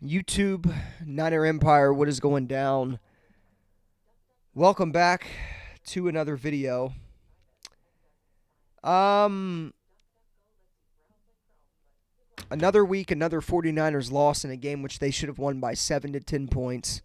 YouTube, Niner Empire, what is going down? Welcome back to another video. Another week, another 49ers loss in a game which they should have won by 7 to 10 points.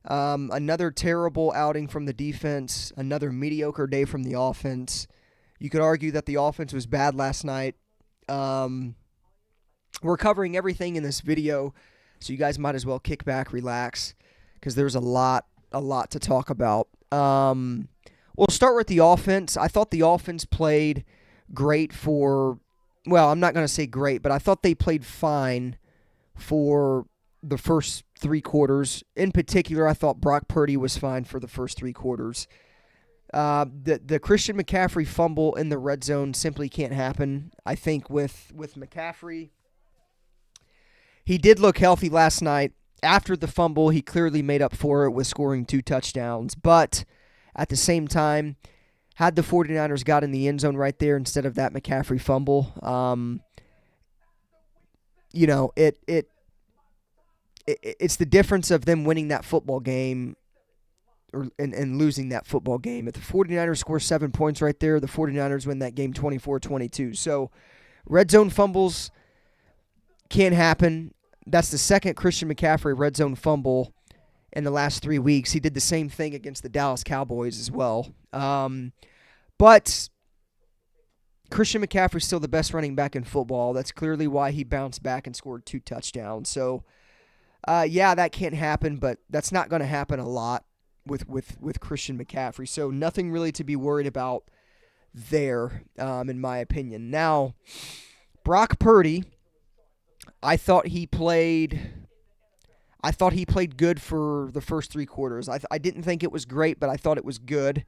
Another terrible outing from the defense, another mediocre day from the offense. You could argue that the offense was bad last night. We're covering everything in this video, so you guys might as well kick back, relax, because there's a lot to talk about. We'll start with the offense. I thought the offense played great for, well, I'm not going to say great, but I thought they played fine for the first three quarters. In particular, I thought Brock Purdy was fine for the first three quarters. The Christian McCaffrey fumble in the red zone simply can't happen. I think with McCaffrey, he did look healthy last night. After the fumble, he clearly made up for it with scoring 2 touchdowns. But at the same time, had the 49ers got in the end zone right there instead of that McCaffrey fumble, it's the difference of them winning that football game and losing that football game. If the 49ers score 7 points right there, the 49ers win that game 24-22. So red zone fumbles can't happen. That's the second Christian McCaffrey red zone fumble in the last 3 weeks. He did the same thing against the Dallas Cowboys as well. But Christian McCaffrey's still the best running back in football. That's clearly why he bounced back and scored 2 touchdowns. So, that can't happen, but that's not going to happen a lot with Christian McCaffrey. So nothing really to be worried about there, in my opinion. Now, Brock Purdy, I thought he played good for the first 3 quarters. I didn't think it was great, but I thought it was good.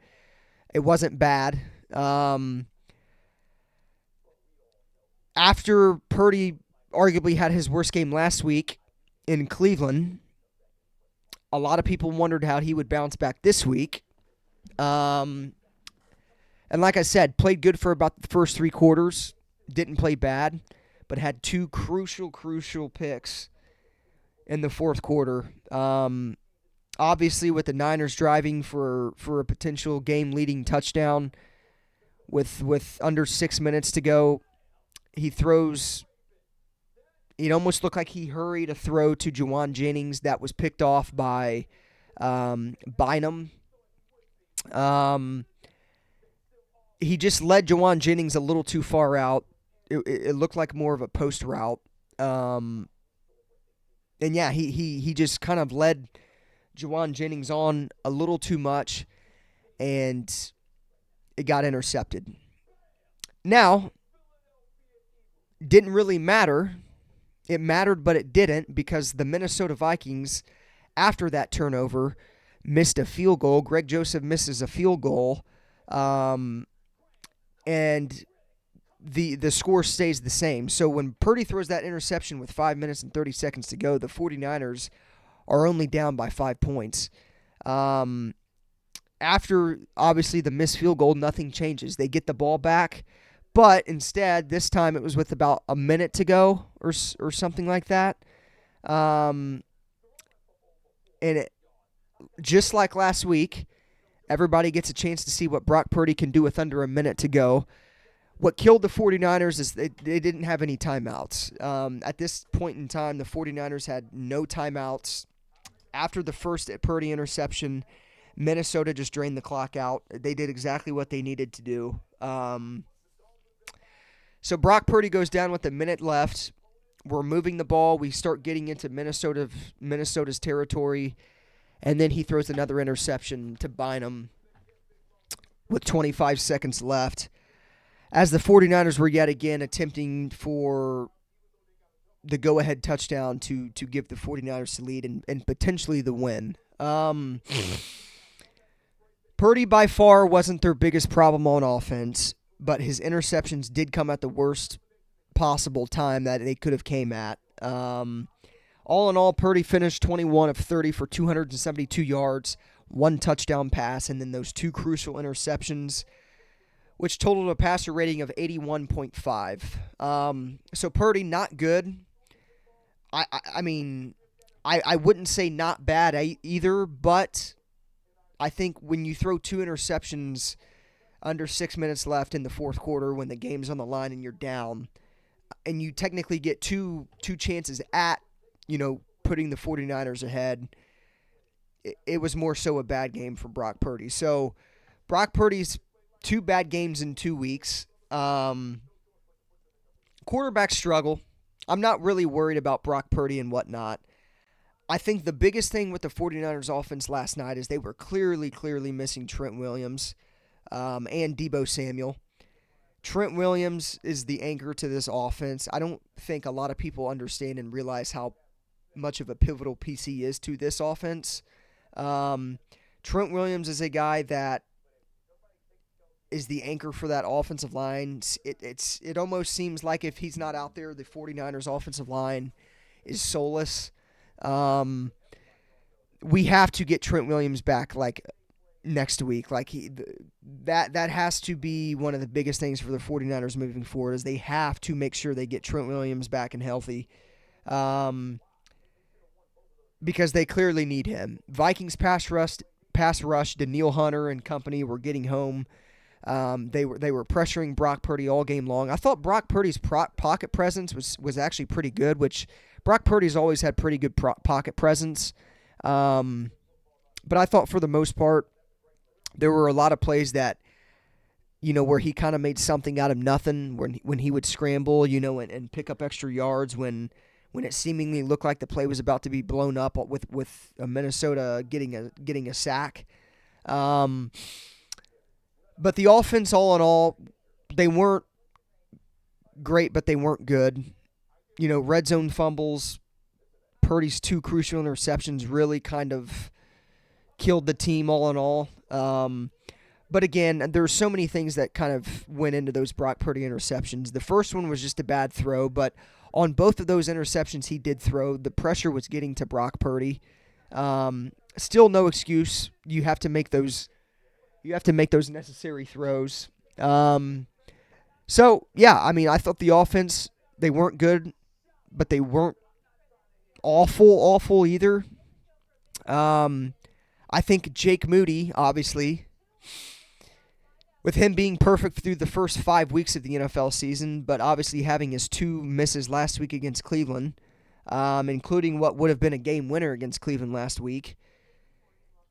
It wasn't bad. After Purdy arguably had his worst game last week in Cleveland, a lot of people wondered how he would bounce back this week. And like I said, played good for about the first 3 quarters. Didn't play bad, but had 2 crucial picks in the fourth quarter. Obviously, with the Niners driving for a potential game-leading touchdown with under 6 minutes to go, he throws. It almost looked like he hurried a throw to Juwan Jennings that was picked off by Bynum. He just led Juwan Jennings a little too far out. It looked like more of a post route. And yeah, he just kind of led Juwan Jennings on a little too much, and it got intercepted. Now, didn't really matter. It mattered, but it didn't, because the Minnesota Vikings, after that turnover, missed a field goal. Greg Joseph misses a field goal, and the score stays the same. So when Purdy throws that interception with 5 minutes and 30 seconds to go, the 49ers are only down by 5 points. After, obviously, the missed field goal, nothing changes. They get the ball back, but instead, this time it was with about a minute to go or something like that. And just like last week, everybody gets a chance to see what Brock Purdy can do with under a minute to go. What killed the 49ers is they didn't have any timeouts. At this point in time, the 49ers had no timeouts. After the first Purdy interception, Minnesota just drained the clock out. They did exactly what they needed to do. So Brock Purdy goes down with a minute left. We're moving the ball. We start getting into Minnesota's territory, and then he throws another interception to Bynum with 25 seconds left, as the 49ers were yet again attempting for the go-ahead touchdown to give the 49ers the lead and potentially the win. Purdy by far wasn't their biggest problem on offense, but his interceptions did come at the worst possible time that they could have came at. All in all, Purdy finished 21 of 30 for 272 yards, 1 touchdown pass, and then those 2 crucial interceptions, which totaled a passer rating of 81.5. So Purdy, not good. I mean, I wouldn't say not bad either, but I think when you throw two interceptions under 6 minutes left in the fourth quarter when the game's on the line and you're down, and you technically get two chances at, putting the 49ers ahead, it was more so a bad game for Brock Purdy. So Brock Purdy's two bad games in 2 weeks. Quarterback struggle. I'm not really worried about Brock Purdy and whatnot. I think the biggest thing with the 49ers offense last night is they were clearly missing Trent Williams and Deebo Samuel. Trent Williams is the anchor to this offense. I don't think a lot of people understand and realize how much of a pivotal piece he is to this offense. Trent Williams is a guy that is the anchor for that offensive line. It almost seems like if he's not out there, the 49ers offensive line is soulless. We have to get Trent Williams back next week. That has to be one of the biggest things for the 49ers moving forward, is they have to make sure they get Trent Williams back and healthy. Because they clearly need him. Vikings pass rush, Danielle Hunter and company were getting home. They were pressuring Brock Purdy all game long. I thought Brock Purdy's pocket presence was actually pretty good, which Brock Purdy's always had pretty good pocket presence. But I thought for the most part, there were a lot of plays that, where he kind of made something out of nothing when he would scramble, and pick up extra yards when it seemingly looked like the play was about to be blown up with Minnesota getting a sack. But the offense, all in all, they weren't great, but they weren't good. Red zone fumbles, Purdy's two crucial interceptions really kind of killed the team, all in all. But again, there's so many things that kind of went into those Brock Purdy interceptions. The first one was just a bad throw, but on both of those interceptions he did throw, the pressure was getting to Brock Purdy. Still no excuse. You have to make those necessary throws. So, yeah, I thought the offense, they weren't good, but they weren't awful either. I think Jake Moody, obviously, with him being perfect through the first 5 weeks of the NFL season, but obviously having his two misses last week against Cleveland, including what would have been a game winner against Cleveland last week,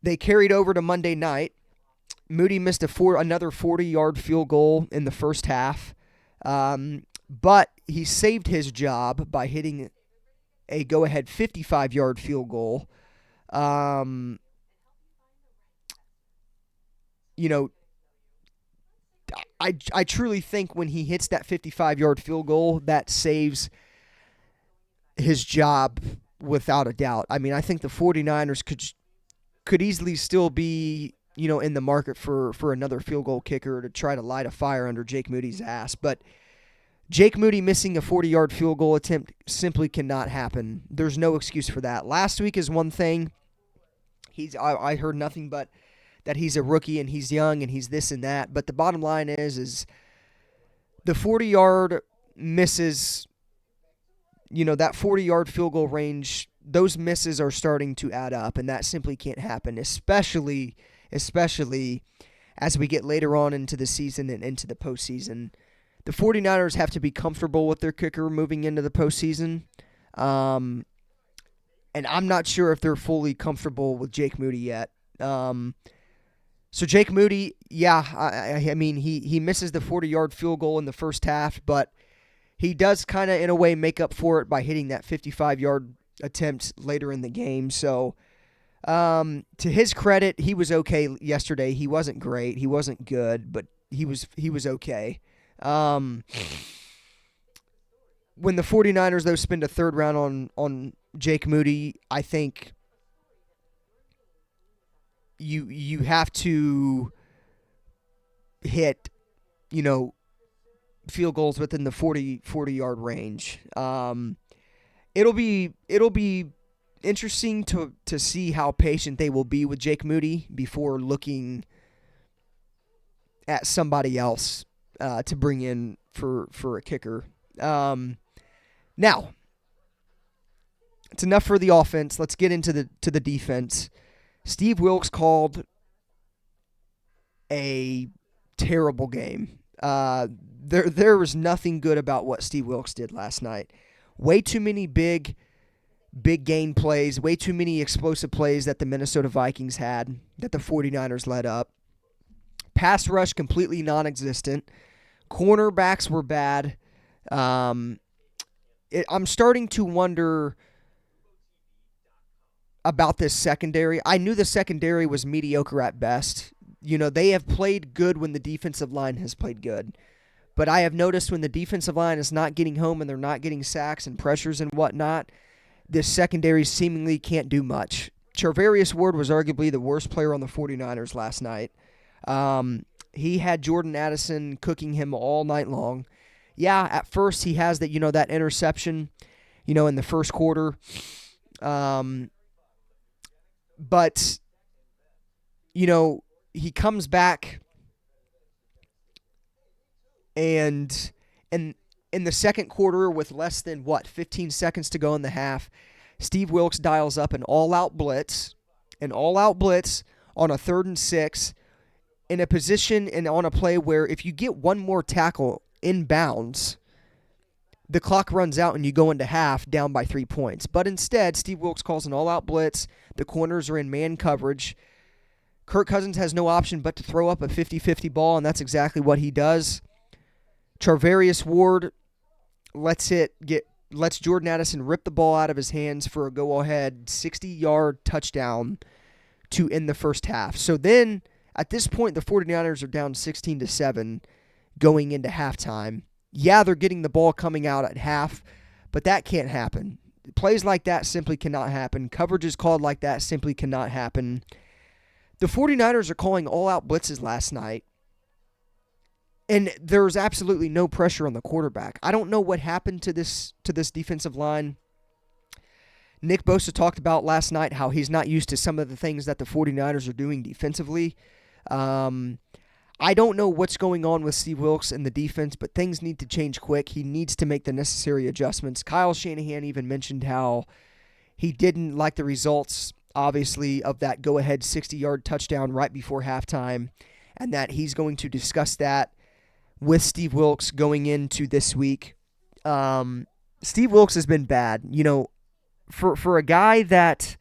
they carried over to Monday night. Moody missed another 40-yard field goal in the first half, but he saved his job by hitting a go-ahead 55-yard field goal. I truly think when he hits that 55-yard field goal, that saves his job without a doubt. I think the 49ers could easily still be, in the market for another field goal kicker to try to light a fire under Jake Moody's ass. But Jake Moody missing a 40-yard field goal attempt simply cannot happen. There's no excuse for that. Last week is one thing. I heard nothing but that he's a rookie and he's young and he's this and that. But the bottom line is the 40-yard misses, that 40-yard field goal range, those misses are starting to add up, and that simply can't happen, especially as we get later on into the season and into the postseason. The 49ers have to be comfortable with their kicker moving into the postseason. And I'm not sure if they're fully comfortable with Jake Moody yet. So Jake Moody, yeah, he misses the 40-yard field goal in the first half, but he does kind of, in a way, make up for it by hitting that 55-yard attempt later in the game. So to his credit, he was okay yesterday. He wasn't great. He wasn't good, but he was okay. When the 49ers, though, spend a third round on Jake Moody, I think you have to hit, field goals within the 40-yard range. It'll be interesting to see how patient they will be with Jake Moody before looking at somebody else to bring in for a kicker. Now, It's enough for the offense. Let's get into the defense. Steve Wilks called a terrible game. There was nothing good about what Steve Wilks did last night. Way too many big gain plays, way too many explosive plays that the Minnesota Vikings had that the 49ers led up. Pass rush completely non-existent. Cornerbacks were bad. I'm starting to wonder about this secondary. I knew the secondary was mediocre at best. They have played good when the defensive line has played good. But I have noticed when the defensive line is not getting home and they're not getting sacks and pressures and whatnot, this secondary seemingly can't do much. Charvarius Ward was arguably the worst player on the 49ers last night. He had Jordan Addison cooking him all night long. Yeah, at first he has that interception, in the first quarter. But he comes back and in the second quarter with less than 15 seconds to go in the half, Steve Wilks dials up an all-out blitz on a 3rd and 6 in a position and on a play where if you get one more tackle inbounds, the clock runs out and you go into half down by 3 points. But instead, Steve Wilks calls an all-out blitz. The corners are in man coverage. Kirk Cousins has no option but to throw up a 50-50 ball, and that's exactly what he does. Charvarius Ward lets Jordan Addison rip the ball out of his hands for a go-ahead 60-yard touchdown to end the first half. So then, at this point, the 49ers are down 16-7 going into halftime. Yeah, they're getting the ball coming out at half, but that can't happen. Plays like that simply cannot happen. Coverages called like that simply cannot happen. The 49ers are calling all-out blitzes last night, and there's absolutely no pressure on the quarterback. I don't know what happened to this defensive line. Nick Bosa talked about last night how he's not used to some of the things that the 49ers are doing defensively. I don't know what's going on with Steve Wilks and the defense, but things need to change quick. He needs to make the necessary adjustments. Kyle Shanahan even mentioned how he didn't like the results, obviously, of that go-ahead 60-yard touchdown right before halftime, and that he's going to discuss that with Steve Wilks going into this week. Steve Wilks has been bad. For a guy that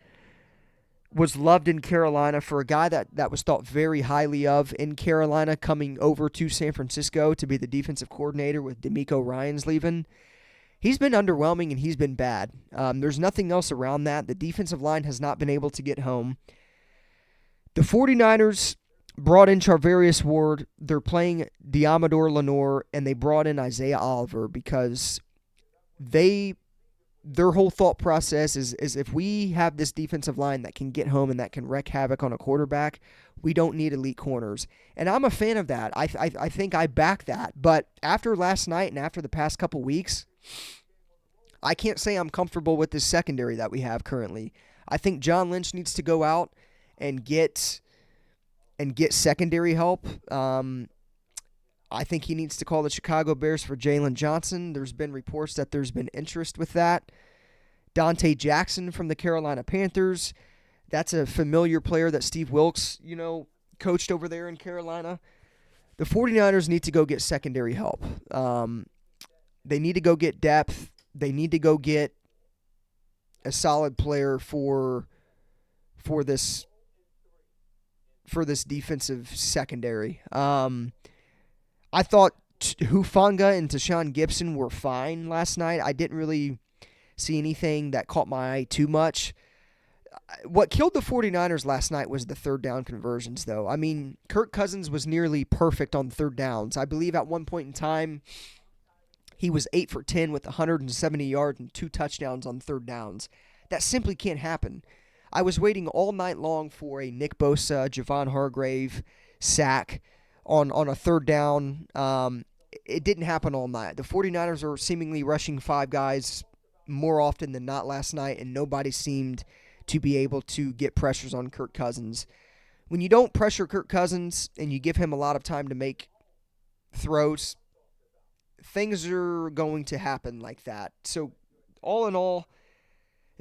was loved in Carolina, for a guy that was thought very highly of in Carolina, coming over to San Francisco to be the defensive coordinator with DeMeco Ryans leaving, he's been underwhelming and he's been bad. There's nothing else around that. The defensive line has not been able to get home. The 49ers brought in Charvarius Ward. They're playing Diamador Lenore, and they brought in Isaiah Oliver because their whole thought process is if we have this defensive line that can get home and that can wreak havoc on a quarterback, we don't need elite corners. And I'm a fan of that. I think I back that. But after last night and after the past couple weeks, I can't say I'm comfortable with this secondary that we have currently. I think John Lynch needs to go out and get secondary help. I think he needs to call the Chicago Bears for Jalen Johnson. There's been reports that there's been interest with that. Dante Jackson from the Carolina Panthers. That's a familiar player that Steve Wilks, coached over there in Carolina. The 49ers need to go get secondary help. They need to go get depth. They need to go get a solid player for this defensive secondary. I thought Hufanga and Tashawn Gibson were fine last night. I didn't really see anything that caught my eye too much. What killed the 49ers last night was the third down conversions, though. I mean, Kirk Cousins was nearly perfect on third downs. I believe at one point in time, he was 8 for 10 with 170 yards and 2 touchdowns on third downs. That simply can't happen. I was waiting all night long for a Nick Bosa, Javon Hargrave sack on a third down. It didn't happen all night. The 49ers are seemingly rushing 5 guys more often than not last night, and nobody seemed to be able to get pressures on Kirk Cousins. When you don't pressure Kirk Cousins and you give him a lot of time to make throws, things are going to happen like that. So all in all,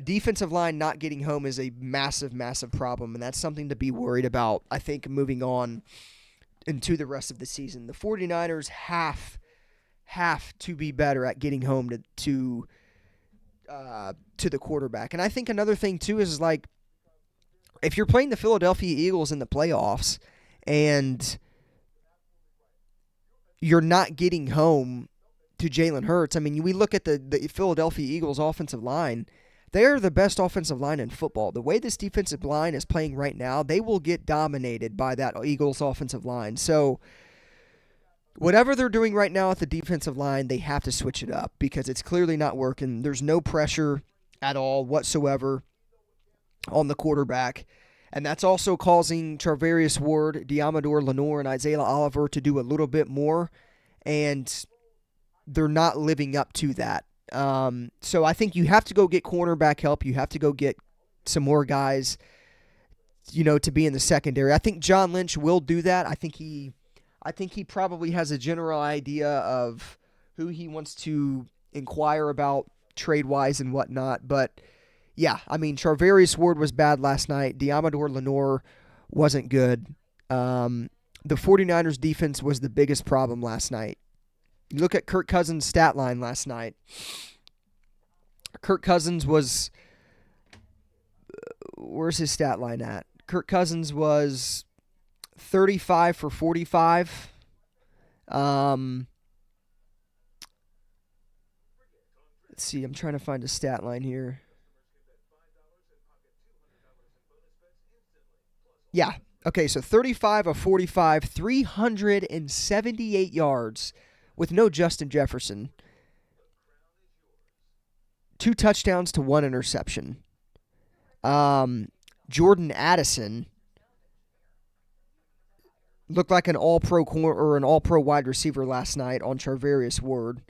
Defensive line not getting home is a massive, massive problem, and that's something to be worried about, I think, moving on into the rest of the season. The 49ers have to be better at getting home to the quarterback. And I think another thing too is like if you're playing the Philadelphia Eagles in the playoffs and you're not getting home to Jalen Hurts. I mean, we look at the Philadelphia Eagles offensive line. They're the best offensive line in football. The way this defensive line is playing right now, they will get dominated by that Eagles offensive line. So whatever they're doing right now at the defensive line, they have to switch it up because it's clearly not working. There's no pressure at all whatsoever on the quarterback. And that's also causing Charvarius Ward, Diamador Lenore, and Isaiah Oliver to do a little bit more. And they're not living up to that. So I think you have to go get cornerback help. You have to go get some more guys, to be in the secondary. I think John Lynch will do that. I think he probably has a general idea of who he wants to inquire about trade-wise and whatnot. But, yeah, I mean, Charvarius Ward was bad last night. Diamador Lenore wasn't good. The 49ers defense was the biggest problem last night. You look at Kirk Cousins' stat line last night. Kirk Cousins was where's his stat line at? Kirk Cousins was 35 for 45. Let's see, I'm trying to find a stat line here. Yeah. Okay, so 35 of 45, 378 yards with no Justin Jefferson. 2 touchdowns to 1 interception. Jordan Addison looked like an all-pro or an all-pro wide receiver last night on Charvarius Ward.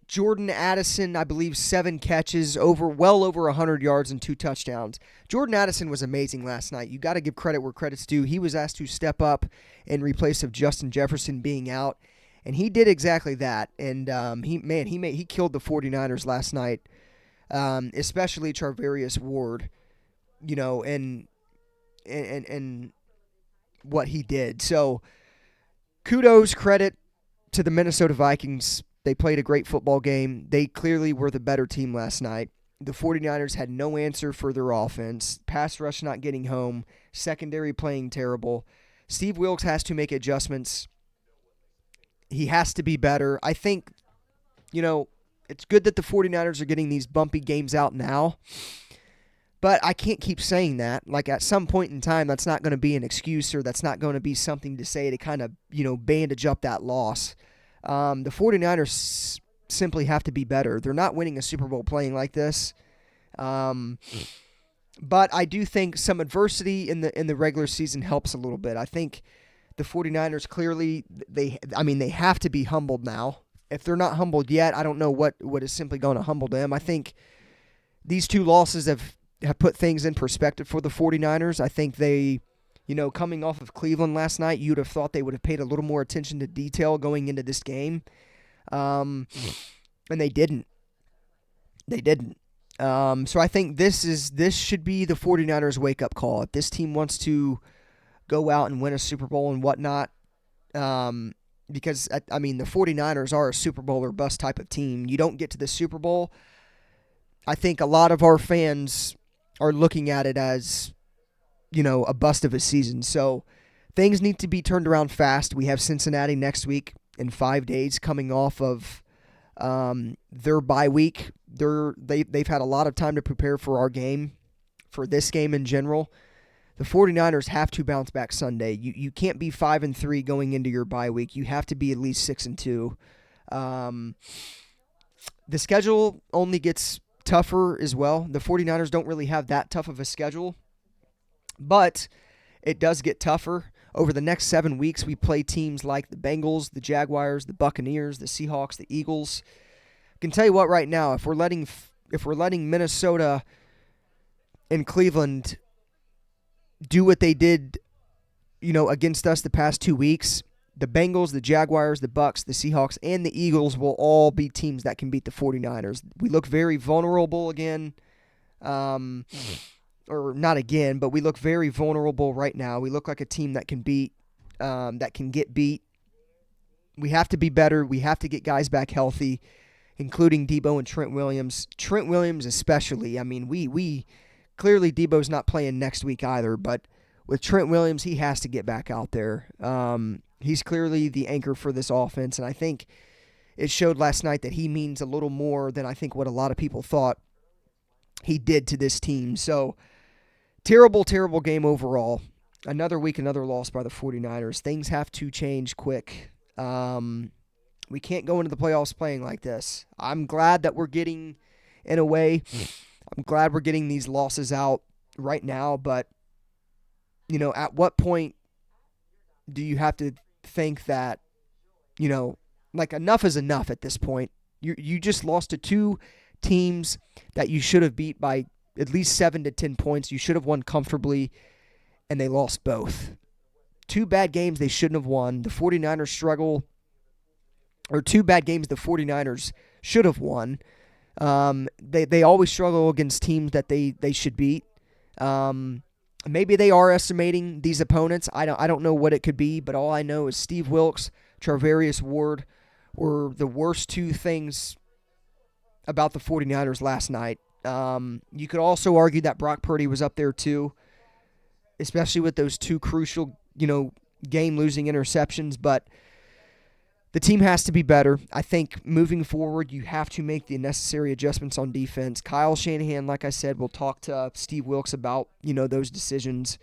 Jordan Addison, I believe, 7 catches, well over 100 yards and 2 touchdowns. Jordan Addison was amazing last night. You got to give credit where credit's due. He was asked to step up in replace of Justin Jefferson being out, and he did exactly that. And he killed the 49ers last night, especially Charvarius Ward, and what he did. So kudos, credit to the Minnesota Vikings. They played a great football game. They clearly were the better team last night. The 49ers had no answer for their offense. Pass rush not getting home. Secondary playing terrible. Steve Wilks has to make adjustments. He has to be better. I think, it's good that the 49ers are getting these bumpy games out now. But I can't keep saying that. Like, at some point in time, that's not going to be an excuse or that's not going to be something to say to kind of, bandage up that loss. The 49ers simply have to be better. They're not winning a Super Bowl playing like this. But I do think some adversity in the regular season helps a little bit. I think the 49ers clearly, they have to be humbled now. If they're not humbled yet, I don't know what is simply going to humble them. I think these 2 losses have put things in perspective for the 49ers. I think they, coming off of Cleveland last night, you'd have thought they would have paid a little more attention to detail going into this game. And they didn't. They didn't. So I think this should be the 49ers wake-up call. If this team wants to go out and win a Super Bowl and whatnot, because, the 49ers are a Super Bowl or bust type of team. You don't get to the Super Bowl, I think a lot of our fans are looking at it as, a bust of a season. So things need to be turned around fast. We have Cincinnati next week in 5 days coming off of their bye week. They've had a lot of time to prepare for our game, for this game in general. The 49ers have to bounce back Sunday. You can't be 5-3 going into your bye week. You have to be at least 6-2. The schedule only gets tougher as well. The 49ers don't really have that tough of a schedule, but it does get tougher. Over the next 7 weeks, we play teams like the Bengals, the Jaguars, the Buccaneers, the Seahawks, the Eagles. I can tell you what right now, if we're letting Minnesota and Cleveland do what they did, against us the past 2 weeks, the Bengals, the Jaguars, the Bucks, the Seahawks, and the Eagles will all be teams that can beat the 49ers. We look very vulnerable again. Or not again, but we look very vulnerable right now. We look like a team that can that can get beat. We have to be better. We have to get guys back healthy, including Debo and Trent Williams. Trent Williams especially. I mean, we clearly Debo's not playing next week either, but with Trent Williams, he has to get back out there. He's clearly the anchor for this offense, and I think it showed last night that he means a little more than I think what a lot of people thought he did to this team. So, terrible, terrible game overall. Another week, another loss by the 49ers. Things have to change quick. We can't go into the playoffs playing like this. I'm glad that we're getting, in a way, I'm glad we're getting these losses out right now, but, at what point do you have to think that, enough is enough at this point? You just lost to two teams that you should have beat by at least 7 to 10 points. You should have won comfortably, and they lost both. Two bad games they shouldn't have won. The 49ers struggle, or two bad games the 49ers should have won. They always struggle against teams that they should beat. Maybe they are estimating these opponents. I don't know what it could be, but all I know is Steve Wilks, Charvarius Ward were the worst two things about the 49ers last night. You could also argue that Brock Purdy was up there too, especially with those two crucial, game-losing interceptions. But the team has to be better. I think moving forward, you have to make the necessary adjustments on defense. Kyle Shanahan, like I said, will talk to Steve Wilks about, those decisions.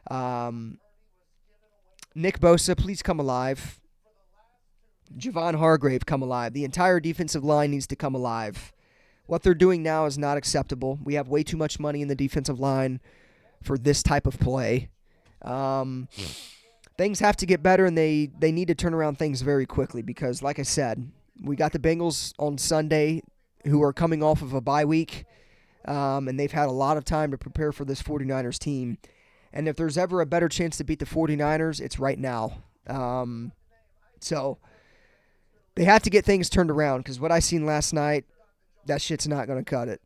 Nick Bosa, please come alive. Javon Hargrave, come alive. The entire defensive line needs to come alive. What they're doing now is not acceptable. We have way too much money in the defensive line for this type of play. Things have to get better, and they need to turn around things very quickly because, like I said, we got the Bengals on Sunday who are coming off of a bye week, and they've had a lot of time to prepare for this 49ers team. And if there's ever a better chance to beat the 49ers, it's right now. So they have to get things turned around because what I seen last night, that shit's not going to cut it.